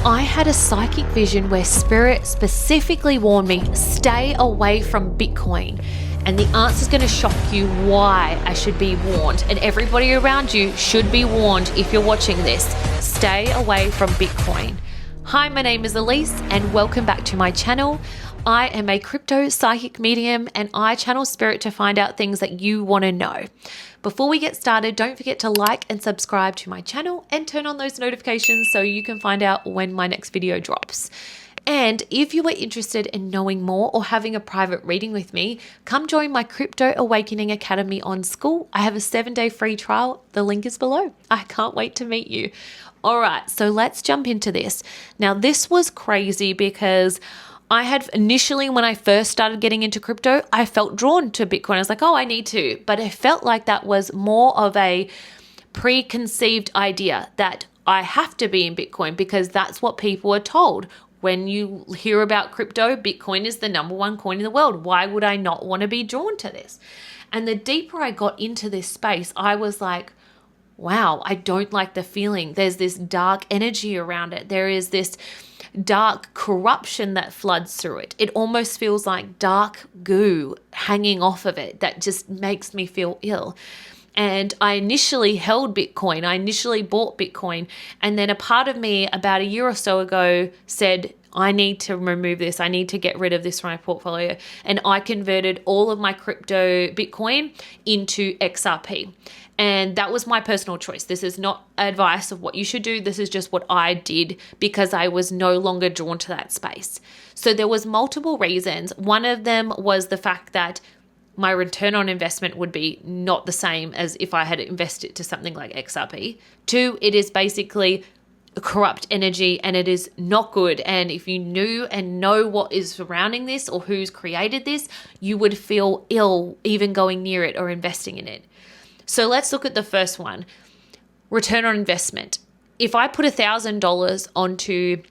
I had a psychic vision where Spirit specifically warned me, stay away from Bitcoin. And the answer is going to shock you why I should be warned. And everybody around you should be warned if you're watching this. Stay away from Bitcoin. Hi, my name is Elise and welcome back to my channel. I am a crypto psychic medium and I channel spirit to find out things that you want to know. Before we get started, don't forget to like and subscribe to my channel and turn on those notifications so you can find out when my next video drops. And if you are interested in knowing more or having a private reading with me, come join my Crypto Awakening Academy on School. I have a 7-day free trial. The link is below. I can't wait to meet you. All right, so let's jump into this. Now, this was crazy because I had initially, when I first started getting into crypto, I felt drawn to Bitcoin. I was like, oh, I need to. But I felt like that was more of a preconceived idea that I have to be in Bitcoin because that's what people are told. When you hear about crypto, Bitcoin is the #1 coin in the world. Why would I not want to be drawn to this? And the deeper I got into this space, I was like, wow, I don't like the feeling. There's this dark energy around it. There is this dark corruption that floods through it. It almost feels like dark goo hanging off of it that just makes me feel ill. And I initially held Bitcoin. I initially bought Bitcoin. And then a part of me about a year or so ago said, I need to remove this. I need to get rid of this from my portfolio. And I converted all of my crypto Bitcoin into XRP. And that was my personal choice. This is not advice of what you should do. This is just what I did because I was no longer drawn to that space. So there was multiple reasons. One of them was the fact that my return on investment would be not the same as if I had invested to something like XRP. 2, it is basically a corrupt energy and it is not good. And if you knew and know what is surrounding this or who's created this, you would feel ill even going near it or investing in it. So let's look at the first one, return on investment. If I put $1,000 onto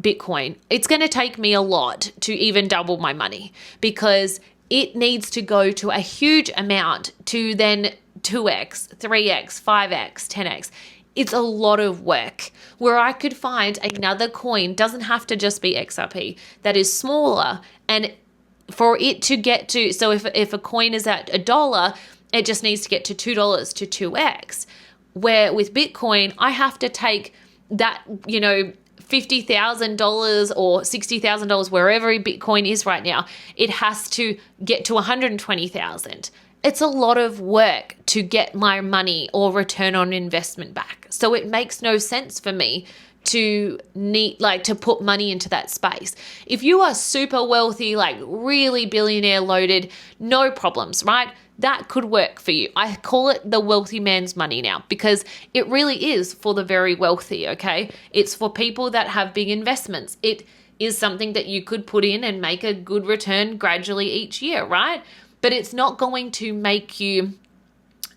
Bitcoin, it's going to take me a lot to even double my money because it needs to go to a huge amount to then 2x, 3x, 5x, 10x. It's a lot of work where I could find another coin, doesn't have to just be XRP, that is smaller. And for it to get to, so if a coin is at $1, it just needs to get to $2 to 2x. Where with Bitcoin, I have to take that, $50,000 or $60,000, wherever Bitcoin is right now, it has to get to 120,000. It's a lot of work to get my money or return on investment back. So it makes no sense for me to put money into that space. If you are super wealthy, like really billionaire loaded, no problems, right? That could work for you. I call it the wealthy man's money now because it really is for the very wealthy, okay? It's for people that have big investments. It is something that you could put in and make a good return gradually each year, right? But it's not going to make you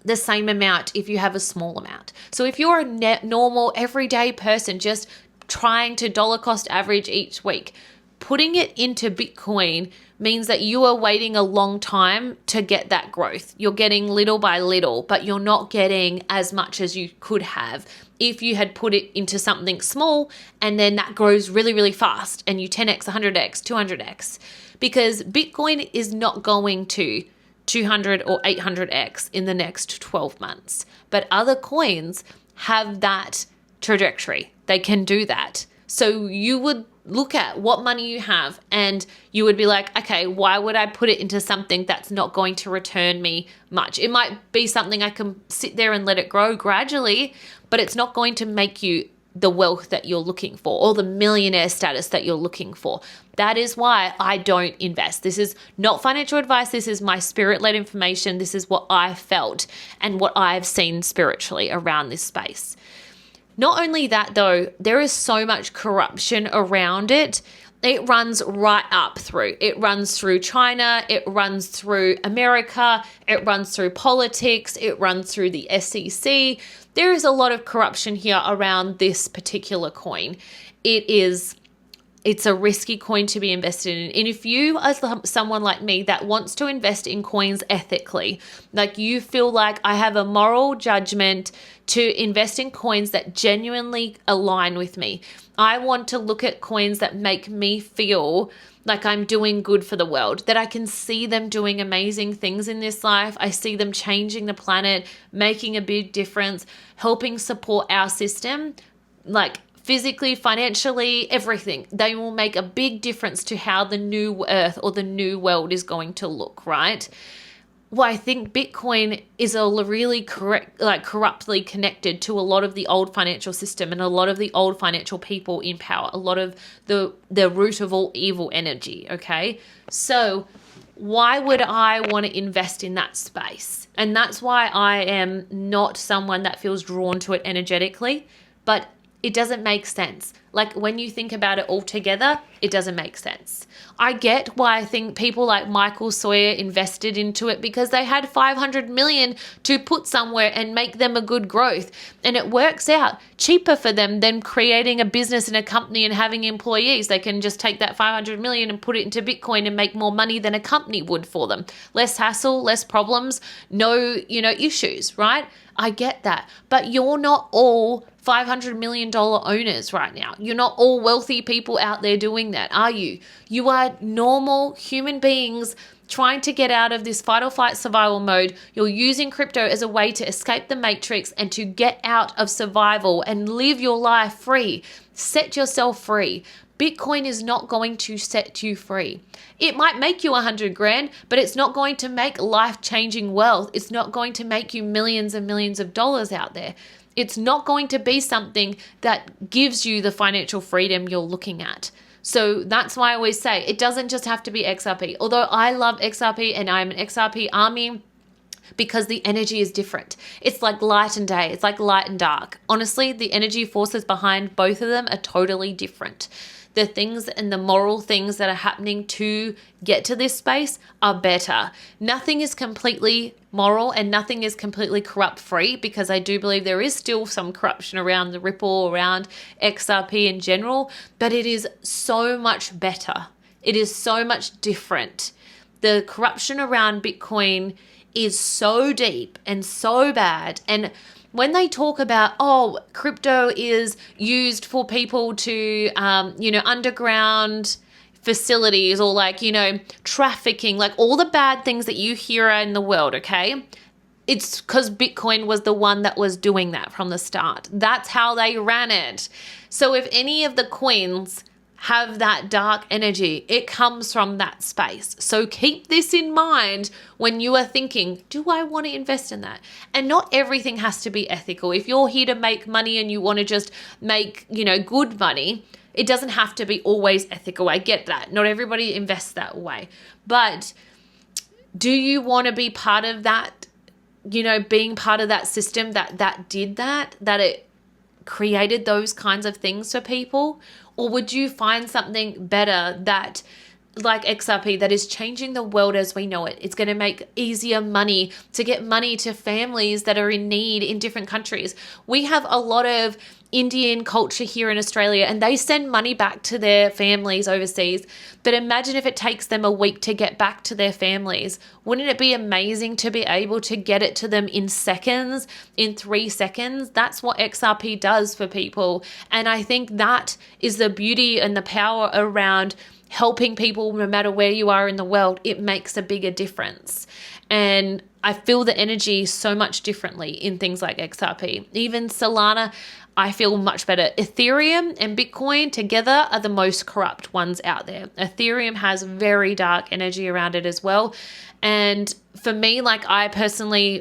the same amount if you have a small amount. So if you're a normal everyday person just trying to dollar cost average each week, putting it into Bitcoin means that you are waiting a long time to get that growth. You're getting little by little, but you're not getting as much as you could have if you had put it into something small and then that grows really, really fast and you 10x, 100x, 200x. Because Bitcoin is not going to 200 or 800x in the next 12 months. But other coins have that trajectory. They can do that. So you would look at what money you have and you would be like, okay, why would I put it into something that's not going to return me much? It might be something I can sit there and let it grow gradually, but it's not going to make you the wealth that you're looking for or the millionaire status that you're looking for. That is why I don't invest. This is not financial advice. This is my spirit-led information. This is what I felt and what I've seen spiritually around this space. Not only that though, there is so much corruption around it. It runs right up through. It runs through China. It runs through America. It runs through politics. It runs through the SEC. There is a lot of corruption here around this particular coin. It's a risky coin to be invested in. And if you are someone like me that wants to invest in coins ethically, like you feel like I have a moral judgment to invest in coins that genuinely align with me, I want to look at coins that make me feel like I'm doing good for the world, that I can see them doing amazing things in this life. I see them changing the planet, making a big difference, helping support our system, like physically, financially, everything. They will make a big difference to how the new earth or the new world is going to look, right? Well, I think Bitcoin is a really corruptly connected to a lot of the old financial system and a lot of the old financial people in power, a lot of the root of all evil energy, okay? So why would I want to invest in that space? And that's why I am not someone that feels drawn to it energetically, but it doesn't make sense. Like when you think about it all together, it doesn't make sense. I get why I think people like Michael Sawyer invested into it because they had 500 million to put somewhere and make them a good growth. And it works out cheaper for them than creating a business and a company and having employees. They can just take that 500 million and put it into Bitcoin and make more money than a company would for them. Less hassle, less problems, no, issues, right? I get that. But you're not all $500 million owners right now. You're not all wealthy people out there doing that, are you? You are normal human beings trying to get out of this fight or flight survival mode. You're using crypto as a way to escape the matrix and to get out of survival and live your life free. Set yourself free. Bitcoin is not going to set you free. It might make you 100 grand, but it's not going to make life-changing wealth. It's not going to make you millions and millions of dollars out there. It's not going to be something that gives you the financial freedom you're looking at. So that's why I always say it doesn't just have to be XRP. Although I love XRP and I'm an XRP army, because the energy is different. It's like light and day. It's like light and dark. Honestly, the energy forces behind both of them are totally different. The things and the moral things that are happening to get to this space are better. Nothing is completely moral and nothing is completely corrupt free, because I do believe there is still some corruption around the Ripple, around XRP in general, but it is so much better. It is so much different. The corruption around Bitcoin is so deep and so bad. And when they talk about, crypto is used for people to, underground facilities or trafficking, like all the bad things that you hear in the world, okay? It's because Bitcoin was the one that was doing that from the start. That's how they ran it. So if any of the coins have that dark energy, it comes from that space. So keep this in mind when you are thinking, do I want to invest in that? And not everything has to be ethical. If you're here to make money and you want to just make, good money, it doesn't have to be always ethical. I get that. Not everybody invests that way. But do you want to be part of that, being part of that system that did that it created those kinds of things for people? Or would you find something better that, like XRP, that is changing the world as we know it? It's going to make easier money to get money to families that are in need in different countries. We have a lot of Indian culture here in Australia and they send money back to their families overseas. But imagine if it takes them a week to get back to their families. Wouldn't it be amazing to be able to get it to them in seconds, in 3 seconds? That's what XRP does for people. And I think that is the beauty and the power around helping people no matter where you are in the world. It makes a bigger difference. And I feel the energy so much differently in things like XRP. Even Solana, I feel much better. Ethereum and Bitcoin together are the most corrupt ones out there. Ethereum has very dark energy around it as well. And for me, I personally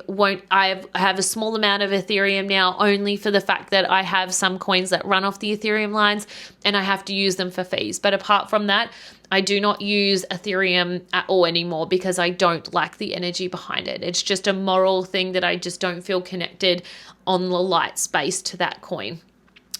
I have a small amount of Ethereum now, only for the fact that I have some coins that run off the Ethereum lines and I have to use them for fees. But apart from that, I do not use Ethereum at all anymore because I don't like the energy behind it. It's just a moral thing that I just don't feel connected on the light space to that coin.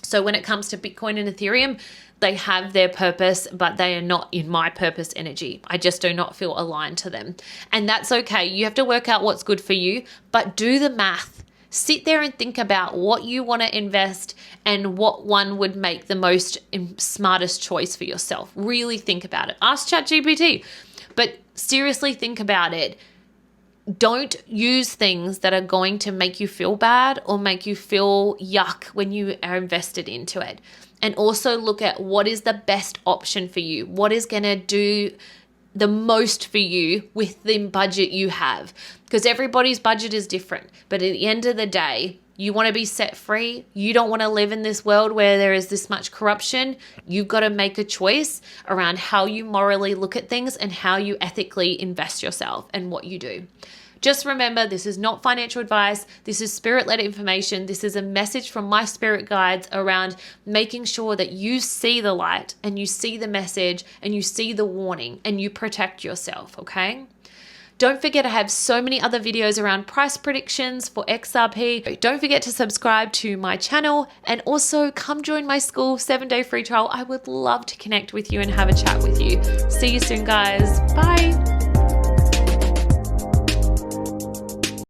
So when it comes to Bitcoin and Ethereum, they have their purpose, but they are not in my purpose energy. I just do not feel aligned to them. And that's okay. You have to work out what's good for you, but do the math. Sit there and think about what you want to invest and what one would make the most smartest choice for yourself. Really think about it. Ask ChatGPT, but seriously think about it. Don't use things that are going to make you feel bad or make you feel yuck when you are invested into it. and also look at what is the best option for you, what is going to do the most for you with the budget you have, because everybody's budget is different. But at the end of the day, you want to be set free. You don't want to live in this world where there is this much corruption. You've got to make a choice around how you morally look at things and how you ethically invest yourself and what you do. Just remember, this is not financial advice. This is spirit-led information. This is a message from my spirit guides around making sure that you see the light and you see the message and you see the warning and you protect yourself, okay? Don't forget, I have so many other videos around price predictions for XRP. Don't forget to subscribe to my channel and also come join my school 7-day free trial. I would love to connect with you and have a chat with you. See you soon, guys. Bye.